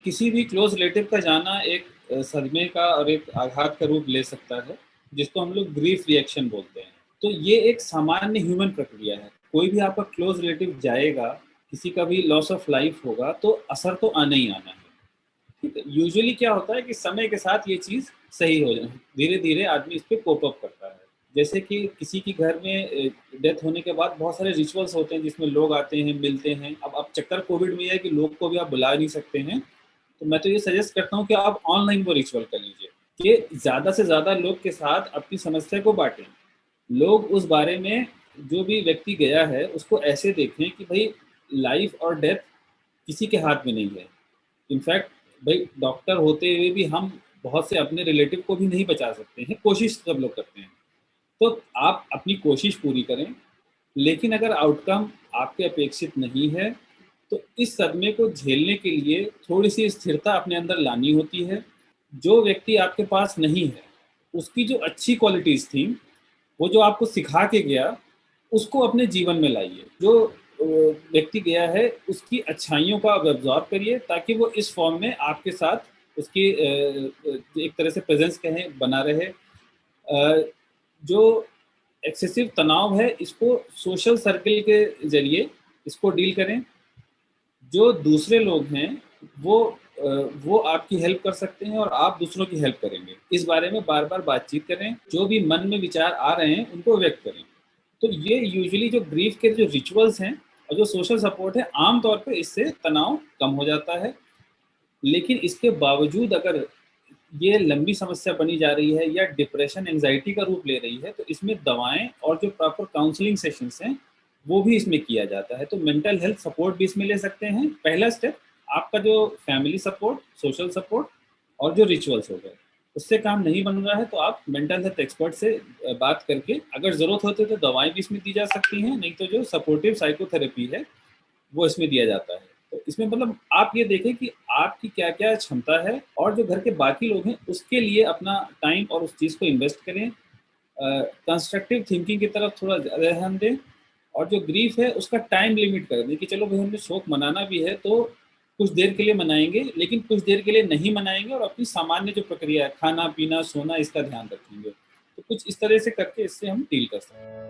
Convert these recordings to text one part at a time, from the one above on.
किसी भी close relative का जाना एक सदमे का और एक आघात का रूप ले सकता है, जिसको हम लोग ग्रीफ रिएक्शन बोलते हैं। तो ये एक सामान्य ह्यूमन प्रक्रिया है। कोई भी आपका क्लोज रिलेटिव जाएगा, किसी का भी लॉस ऑफ लाइफ होगा, तो असर तो आना ही आना है। ठीक है, यूजुअली क्या होता है कि समय के साथ ये चीज़ सही हो जाए, धीरे-धीरे आदमी इस पे कोप अप करता है। जैसे कि किसी के घर में डेथ होने के बाद बहुत सारे रिचुअल्स होते हैं जिसमें लोग आते हैं, मिलते हैं। अब चक्कर कोविड में ये है कि लोग को भी आप बुला नहीं सकते हैं, तो मैं तो ये सजेस्ट करता हूँ कि आप ऑनलाइन वो रिचुअल कर लीजिए, कि ज़्यादा से ज़्यादा लोग के साथ अपनी समस्या को बाँटें। लोग उस बारे में, जो भी व्यक्ति गया है, उसको ऐसे देखें कि भई लाइफ़ और डेथ किसी के हाथ में नहीं है। इनफैक्ट भाई डॉक्टर होते हुए भी हम बहुत से अपने रिलेटिव को भी नहीं बचा सकते हैं, कोशिश सब लोग करते हैं। तो आप अपनी कोशिश पूरी करें, लेकिन अगर आउटकम आपके अपेक्षित नहीं है, तो इस सदमे को झेलने के लिए थोड़ी-सी स्थिरता अपने अंदर लानी होती है। जो व्यक्ति आपके पास नहीं है, उसकी जो अच्छी क्वालिटीज़ थी, वो जो आपको सिखा के गया, उसको अपने जीवन में लाइए। जो व्यक्ति गया है, उसकी अच्छाइयों को आप एब्ज़ॉर्ब करिए, ताकि वो इस फ़ॉर्म में आपके साथ उसकी एक तरह से प्रेज़ेंस कहें बना रहे। जो एक्सेसिव तनाव है, इसको सोशल सर्किल के ज़रिए इसको डील करें। जो दूसरे लोग हैं, वो वो आपकी हेल्प कर सकते हैं और आप दूसरों की हेल्प करेंगे। इस बारे में बार-बार बातचीत करें, जो भी मन में विचार आ रहे हैं, उनको व्यक्त करें। तो ये यूजुअली जो ग्रीफ के जो रिचुअल्स हैं और जो सोशल सपोर्ट है, आम तौर पे इससे तनाव कम हो जाता है। लेकिन इसके बावजूद अगर ये लंबी समस्या बनी जा रही है या डिप्रेशन, एंग्ज़ायटी का रूप ले रही है, तो इसमें दवाएँ और जो प्रॉपर काउंसलिंग सेशंस हैं, वो भी इसमें किया जाता है। तो मेंटल हेल्थ सपोर्ट भी इसमें ले सकते हैं। पहला स्टेप आपका जो फैमिली सपोर्ट, सोशल सपोर्ट और जो रिचुअल्स हो गए। उससे काम नहीं बन रहा है, तो आप मेंटल हेल्थ एक्सपर्ट से बात करके, अगर ज़रूरत होती है तो दवाएँ भी इसमें दी जा सकती हैं, नहीं तो जो सपोर्टिव साइकोथेरेपी है, वो इसमें दिया जाता है। तो इसमें मतलब आप ये देखें कि आपकी क्या-क्या क्षमता है, और जो घर के बाकी लोग हैं, उसके लिए अपना टाइम और उस चीज़ को इन्वेस्ट करें। कंस्ट्रक्टिव थिंकिंग की तरफ थोड़ा ज़्यादा ध्यान दें, और जो ग्रीफ़ है, उसका टाइम लिमिट कर दें कि चलो भई हमने शोक मनाना भी है, तो कुछ देर के लिए मनाएँगे, लेकिन कुछ देर के लिए नहीं मनाएँगे और अपनी सामान्य जो प्रक्रिया है, खाना-पीना, सोना, इसका ध्यान रखेंगे। तो कुछ इस तरह से करके इससे हम डील कर सकते हैं।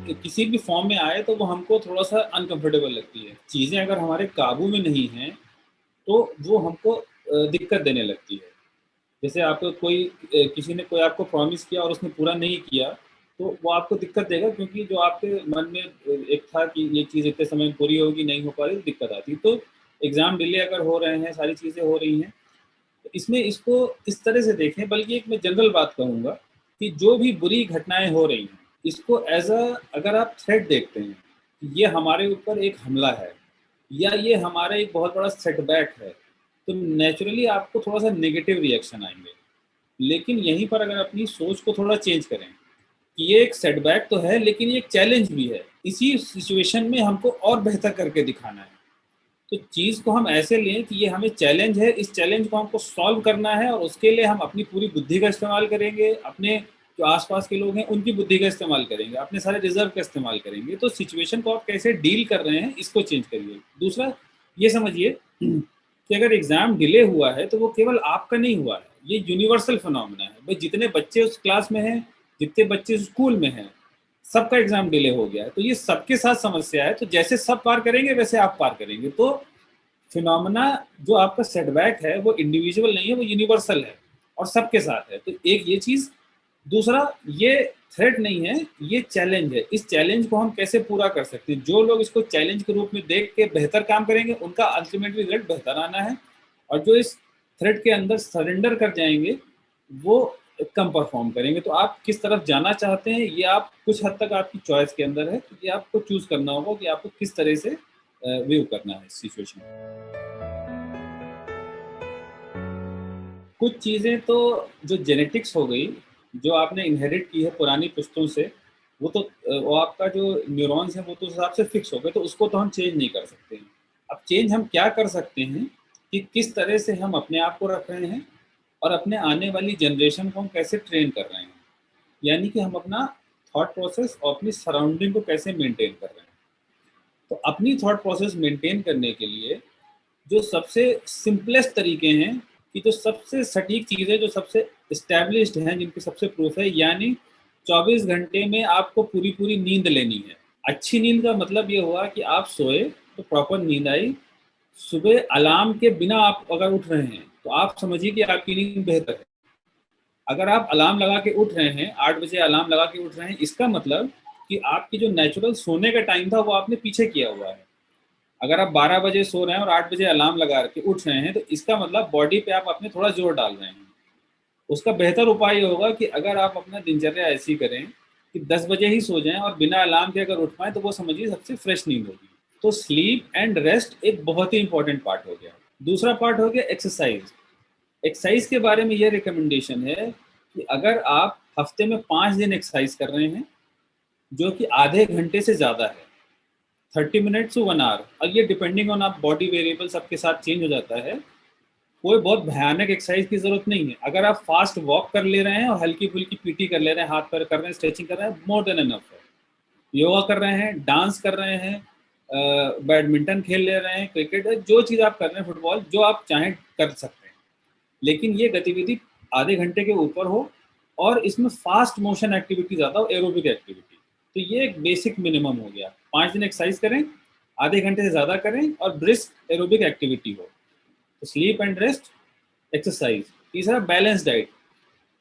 कि किसी भी फॉर्म में आए तो वो हमको थोड़ा-सा अनकम्फ़र्टेबल लगती है। चीज़ें अगर हमारे काबू में नहीं हैं, तो वो हमको दिक्कत देने लगती है। जैसे आपको किसी ने कोई आपको प्रॉमिस किया और उसने पूरा नहीं किया, तो वो आपको दिक्कत देगा, क्योंकि जो आपके मन में एक था कि ये चीज़ इतने समय में पूरी होगी, नहीं हो पा रही, तो दिक्कत आती है। तो एग्ज़ाम डिले अगर हो रहे हैं, सारी चीज़ें हो रही हैं, तो इसमें इसको इस तरह से देखें, बल्कि एक मैं जनरल बात कहूँगा कि जो भी बुरी घटनाएँ हो रही हैं, इसको अगर आप थ्रेट देखते हैं, कि ये हमारे ऊपर एक हमला है या ये हमारा एक बहुत बड़ा सेटबैक है, तो नेचुरली आपको थोड़ा-सा नेगेटिव रिएक्शन आएँगे। लेकिन यहीं पर अगर अपनी सोच को थोड़ा चेंज करें, कि ये एक सेटबैक तो है, लेकिन ये एक चैलेंज भी है। इसी सिचुएशन में हमको और बेहतर करके दिखाना है। तो चीज़ को हम ऐसे लें कि ये हमें चैलेंज है, इस चैलेंज को हमको सॉल्व करना है, और उसके लिए हम अपनी पूरी बुद्धि का इस्तेमाल करेंगे, अपने जो आस-पास के लोग हैं उनकी बुद्धि का इस्तेमाल करेंगे, अपने सारे रिज़र्व का इस्तेमाल करेंगे। तो सिचुएशन को आप कैसे डील कर रहे हैं, इसको चेंज करिए। दूसरा, ये समझिए कि अगर एग्ज़ाम डिले हुआ है, तो वो केवल आपका नहीं हुआ है, ये यूनिवर्सल फिनोमेना है। भई जितने बच्चे उस क्लास में हैं, जितने बच्चे स्कूल में हैं, सबका एग्ज़ाम डिले हो गया है। तो ये सबके साथ समस्या है, तो जैसे सब पार करेंगे, वैसे आप पार करेंगे। तो फिनोमेना जो आपका सेटबैक है, वो इंडिविजुअल नहीं है, वो यूनिवर्सल है और सबके साथ है। तो एक ये चीज़। दूसरा, ये थ्रेट नहीं है, ये चैलेंज है। इस चैलेंज को हम कैसे पूरा कर सकते हैं? जो लोग इसको चैलेंज के रूप में देख के बेहतर काम करेंगे, उनका अल्टीमेट रिजल्ट बेहतर आना है, और जो इस थ्रेट के अंदर सरेंडर कर जाएँगे, वो कम परफ़ॉर्म करेंगे। तो आप किस तरफ जाना चाहते हैं, ये आप कुछ हद तक आपकी चॉइस के अंदर है। तो ये आपको चूज़ करना होगा कि आपको किस तरह से व्यू करना है इस सिचुएशन को। कुछ चीज़ें तो जो जेनेटिक्स हो गई, जो आपने इनहेरिट की है पुरानी पुश्तों से, वो आपका जो न्यूरॉन्स हैं, वो तो उस हिसाब से फिक्स हो गए, तो उसको तो हम चेंज नहीं कर सकते हैं। अब चेंज हम क्या कर सकते हैं कि किस तरह से हम अपने आप को रख रहे हैं, और अपने आने वाली जनरेशन को हम कैसे ट्रेन कर रहे हैं। यानी कि हम अपना थॉट प्रोसेस और अपनी सराउंडिंग को कैसे मेंटेन कर रहे हैं। तो अपनी थॉट प्रोसेस मेंटेन करने के लिए जो सबसे सिंपलेस्ट तरीके हैं, कि जो सबसे सटीक चीज़ें, जो सबसे इस्टेब्लिश्ड हैं, जिनके सबसे प्रूफ है, यानी 24 घंटे में आपको पूरी पूरी नींद लेनी है। अच्छी नींद का मतलब ये हुआ कि आप सोए तो प्रॉपर नींद आई, सुबह अलार्म के बिना आप अगर उठ रहे हैं तो आप समझिए कि आपकी नींद बेहतर है। अगर आप अलार्म लगा के उठ रहे हैं, 8 बजे अलार्म लगा के उठ रहे हैं, इसका मतलब कि आपकी जो नेचुरल सोने का टाइम था वो आपने पीछे किया हुआ है। अगर आप 12 बजे सो रहे हैं और 8 बजे अलार्म लगा के उठ रहे हैं, तो इसका मतलब बॉडी पे आप अपने थोड़ा जोर डाल रहे हैं। उसका बेहतर उपाय ये होगा कि अगर आप अपना दिनचर्या ऐसी करें कि 10 बजे ही सो जाएं और बिना अलार्म के अगर उठ पाएँ, तो वो समझिए सबसे फ्रेश नींद होगी। तो स्लीप एंड रेस्ट एक बहुत ही इंपॉर्टेंट पार्ट हो गया। दूसरा पार्ट हो गया एक्सरसाइज। एक्सरसाइज के बारे में ये रिकमेंडेशन है कि अगर आप हफ्ते में 5 दिन एक्सरसाइज कर रहे हैं, जो कि आधे घंटे से ज़्यादा है, 30 मिनट्स टू 1 आवर, और ये डिपेंडिंग ऑन आप बॉडी वेरिएबल सबके साथ चेंज हो जाता है, कोई बहुत भयानक एक्सरसाइज की जरूरत नहीं है। अगर आप फास्ट वॉक कर ले रहे हैं और हल्की फुल्की पीटी कर ले रहे हैं, हाथ पैर कर रहे हैं, स्ट्रेचिंग कर रहे हैं, मोर देन एनफ है। योगा कर रहे हैं, डांस कर रहे हैं, बैडमिंटन खेल ले रहे हैं, क्रिकेट, जो चीज़ आप कर रहे हैं, फुटबॉल, जो आप चाहें कर सकते हैं, लेकिन ये गतिविधि आधे घंटे के ऊपर हो और इसमें फास्ट मोशन एक्टिविटी ज़्यादा हो, एरोबिक एक्टिविटी। तो ये एक बेसिक मिनिमम हो गया। 5 दिन एक्सरसाइज करें, आधे घंटे से ज़्यादा करें, और ब्रिस्क एरोबिक एक्टिविटी हो। तो स्लीप एंड रेस्ट, एक्सरसाइज। तीसरा, बैलेंस डाइट।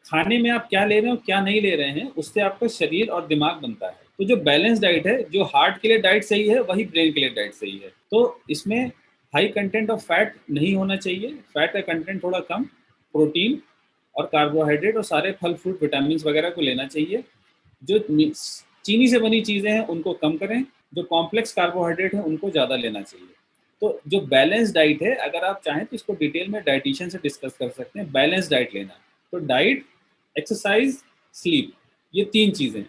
खाने में आप क्या ले रहे हो, क्या नहीं ले रहे हैं, उससे आपका शरीर और दिमाग बनता है। तो जो बैलेंस डाइट है, जो हार्ट के लिए डाइट सही है, वही ब्रेन के लिए डाइट सही है। तो इसमें हाई कंटेंट ऑफ फैट नहीं होना चाहिए, फैट का कंटेंट थोड़ा कम, प्रोटीन और कार्बोहाइड्रेट और सारे फल फ्रूट विटामिन वगैरह को लेना चाहिए। जो चीनी से बनी चीज़ें हैं उनको कम करें, जो कॉम्प्लेक्स कार्बोहाइड्रेट है उनको ज़्यादा लेना चाहिए। तो जो बैलेंस डाइट है, अगर आप चाहें तो इसको डिटेल में डाइटिशियन से डिस्कस कर सकते हैं, बैलेंस डाइट लेना। तो डाइट, एक्सरसाइज, स्लीप, ये 3 चीज़ें।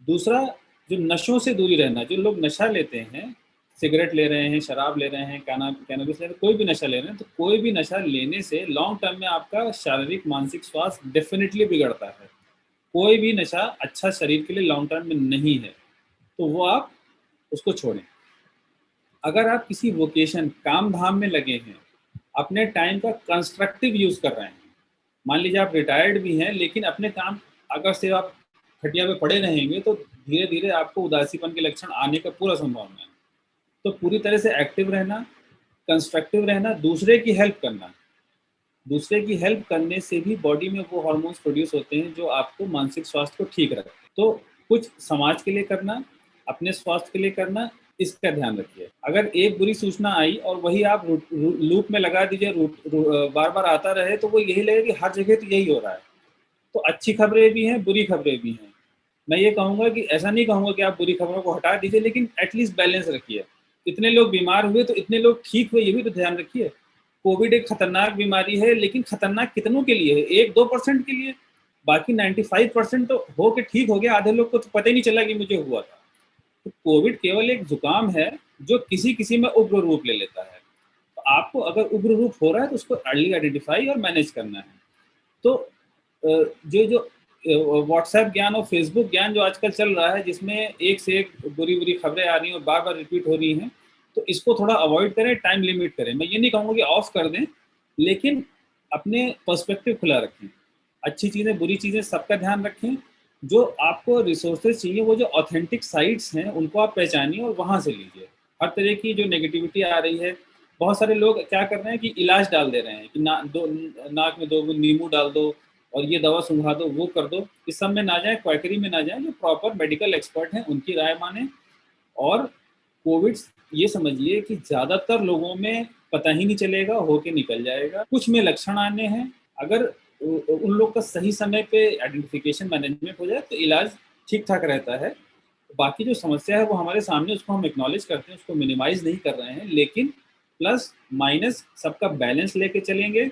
दूसरा, जो नशों से दूरी रहना। जो लोग नशा लेते हैं, सिगरेट ले रहे हैं, शराब ले रहे हैं, कैनबिस ले रहे हैं, कोई भी नशा ले रहे हैं, तो कोई भी नशा लेने से लॉन्ग टर्म में आपका शारीरिक मानसिक स्वास्थ्य डेफिनेटली बिगड़ता है। कोई भी नशा अच्छा शरीर के लिए लॉन्ग टर्म में नहीं है, तो वो आप उसको छोड़ें। अगर आप किसी वोकेशन, काम धाम में लगे हैं, अपने टाइम का कंस्ट्रक्टिव यूज़ कर रहे हैं, मान लीजिए आप रिटायर्ड भी हैं, लेकिन अपने काम अगर से आप खटिया पे पड़े रहेंगे, तो धीरे धीरे आपको उदासीपन के लक्षण आने का पूरा संभावना है। तो पूरी तरह से एक्टिव रहना, कंस्ट्रक्टिव रहना, दूसरे की हेल्प करना। दूसरे की हेल्प करने से भी बॉडी में वो हार्मोन्स प्रोड्यूस होते हैं जो आपको मानसिक स्वास्थ्य को ठीक रखते हैं। तो कुछ समाज के लिए करना, अपने स्वास्थ्य के लिए करना, इसका ध्यान रखिए। अगर एक बुरी सूचना आई और वही आप लूप में लगा दीजिए, बार बार आता रहे, तो वो यही लगेगा कि हर जगह तो यही हो रहा है। तो अच्छी खबरें भी हैं, बुरी खबरें भी हैं। मैं ये कहूँगा कि ऐसा नहीं कहूँगा कि आप बुरी खबरों को हटा दीजिए, लेकिन एटलीस्ट बैलेंस रखिए। इतने लोग बीमार हुए तो इतने लोग ठीक हुए, ये भी तो ध्यान रखिए। कोविड एक खतरनाक बीमारी है, लेकिन खतरनाक कितनों के लिए है? 1-2% के लिए। बाकी 95% तो हो के ठीक हो गया, आधे लोग को तो पता ही नहीं चला कि मुझे हुआ था। तो कोविड केवल एक जुकाम है जो किसी किसी में उग्र रूप ले लेता है। तो आपको अगर उग्र रूप हो रहा है तो उसको अर्ली आइडेंटिफाई और मैनेज करना है। तो जो जो व्हाट्सएप ज्ञान और फेसबुक ज्ञान जो आजकल चल रहा है, जिसमें एक से एक बुरी बुरी खबरें आ रही हैं और बार बार रिपीट हो रही हैं, तो इसको थोड़ा अवॉइड करें, टाइम लिमिट करें। मैं ये नहीं कहूँगा कि ऑफ कर दें, लेकिन अपने पर्सपेक्टिव खुला रखें। अच्छी चीज़ें, बुरी चीज़ें, सबका ध्यान रखें। जो आपको रिसोर्सेज चाहिए, वो जो ऑथेंटिक साइट्स हैं, उनको आप पहचानिए और वहाँ से लीजिए। हर तरह की जो नेगेटिविटी आ रही है, बहुत सारे लोग क्या कर रहे हैं कि इलाज डाल दे रहे हैं कि नाक में 2 बूंद नींबू डाल दो और ये दवा सुंघा दो, वो कर दो। इस सब में ना जाए, क्वैकरी में ना जाए। जो प्रॉपर मेडिकल एक्सपर्ट हैं उनकी राय माने। और कोविड, ये समझिए कि ज़्यादातर लोगों में पता ही नहीं चलेगा, होके निकल जाएगा। कुछ में लक्षण आने हैं, अगर उन लोग का सही समय पे आइडेंटिफिकेशन, मैनेजमेंट हो जाए तो इलाज ठीक ठाक रहता है। बाकी जो समस्या है वो हमारे सामने, उसको हम एक्नॉलेज करते हैं, उसको मिनिमाइज नहीं कर रहे हैं, लेकिन प्लस माइनस सबका बैलेंस लेके चलेंगे,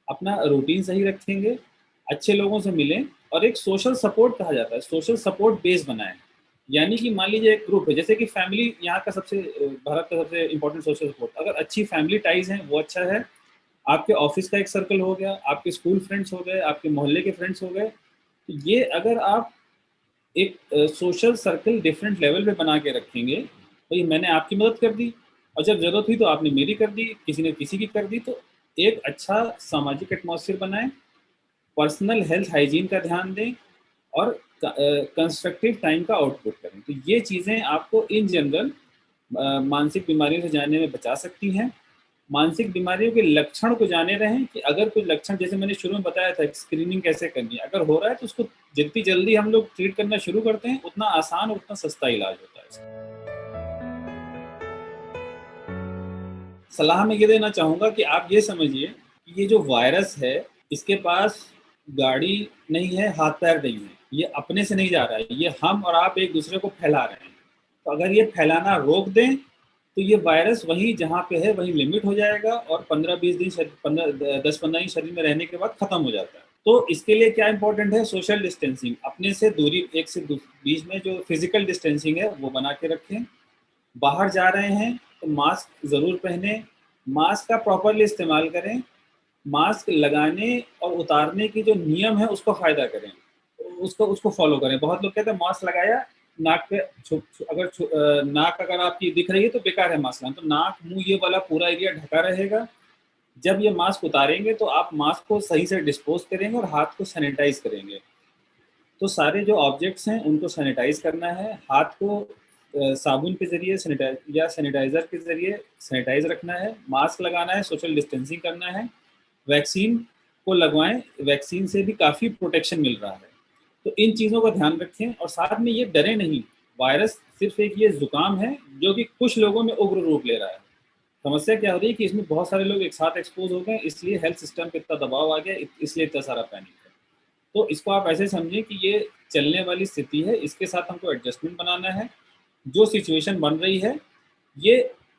अपना रूटीन सही रखेंगे, अच्छे लोगों से मिलें, और एक सोशल सपोर्ट कहा जाता है, सोशल सपोर्ट बेस बनाएं। यानी कि मान लीजिए एक ग्रुप है, जैसे कि फैमिली यहाँ का सबसे, भारत का सबसे इंपॉर्टेंट सोशल सपोर्ट, अगर अच्छी फैमिली टाइज हैं वो अच्छा है। आपके ऑफिस का एक सर्कल हो गया, आपके स्कूल फ्रेंड्स हो गए, आपके मोहल्ले के फ्रेंड्स हो गए। तो ये अगर आप एक सोशल सर्कल डिफरेंट लेवल पे बना के रखेंगे, भाई मैंने आपकी मदद कर दी और जब ज़रूरत हुई तो आपने मेरी कर दी, किसी ने किसी की कर दी। तो एक अच्छा सामाजिक एटमॉस्फेयर बनाएँ, पर्सनल हेल्थ हाइजीन का ध्यान दें और कंस्ट्रक्टिव टाइम का आउटपुट करें। तो ये चीज़ें आपको इन जनरल मानसिक बीमारियों से जाने में बचा सकती हैं। मानसिक बीमारियों के लक्षण को जाने रहें कि अगर कोई लक्षण, जैसे मैंने शुरू में बताया था स्क्रीनिंग कैसे करनी है, अगर हो रहा है तो उसको जितनी जल्दी हम लोग ट्रीट करना शुरू करते हैं उतना आसान और उतना सस्ता इलाज होता है इसका। सलाह मैं ये देना चाहूँगा कि आप ये समझिए कि ये जो वायरस है, इसके पास गाड़ी नहीं है, हाथ-पैर नहीं है। ये अपने से नहीं जा रहा है, ये हम और आप एक-दूसरे को फैला रहे हैं। तो अगर ये फैलाना रोक दें, तो ये वायरस वहीं जहाँ पे है, वहीं लिमिट हो जाएगा और 15-20 दिन 10-15 दिन शरीर में रहने के बाद खत्म हो जाता है। तो इसके लिए क्या इम्पोर्टेंट है? सोशल डिस्टेंसिंग, अपने से दूरी, एक से बीच में जो फिजिकल डिस्टेंसिंग है, वो बना के रखें। बाहर जा रहे हैं तो मास्क ज़रूर पहने, मास्क का प्रॉपरली इस्तेमाल करें, मास्क लगाने और उतारने की जो नियम है उसका फ़ायदा करें, उसको उसको फ़ॉलो करें। बहुत लोग कहते हैं मास्क लगाया, नाक पे नाक अगर आपकी दिख रही है तो बेकार है मास्क लगाना, तो नाक, मुँह ये वाला पूरा एरिया ढका रहेगा। जब ये मास्क उतारेंगे तो आप मास्क को सही से डिस्पोज़ करेंगे और हाथ को सैनिटाइज़ करेंगे। तो सारे जो ऑब्जेक्ट्स हैं उनको सैनिटाइज़ करना है, हाथ को साबुन के ज़रिए सैनिटाइज़र के ज़रिए सैनिटाइज़ रखना है, मास्क लगाना है, सोशल डिस्टेंसिंग करना है, वैक्सीन को लगवाएँ, वैक्सीन से भी काफ़ी प्रोटेक्शन मिल रहा है। तो इन चीज़ों का ध्यान रखें और साथ में ये डरें नहीं, वायरस सिर्फ़ एक ये ज़ुकाम है जो कि कुछ लोगों में उग्र रूप ले रहा है। समस्या क्या हो रही है कि इसमें बहुत सारे लोग एक साथ एक्सपोज़ हो गए, इसलिए हेल्थ सिस्टम पे इतना दबाव आ गया, इसलिए इतना सारा पैनिक है। तो इसको आप ऐसे समझिए कि ये चलने वाली स्थिति है, इसके साथ हमको एडजस्टमेंट बनाना है। जो सिचुएशन बन रही है, ये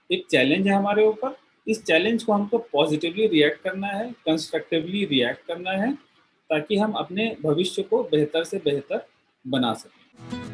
एक चैलेंज है हमारे ऊपर। इस चैलेंज को हमको पॉजिटिवली रिएक्ट करना है, कंस्ट्रक्टिवली रिएक्ट करना है, ताकि हम अपने भविष्य को बेहतर से बेहतर बना सकें।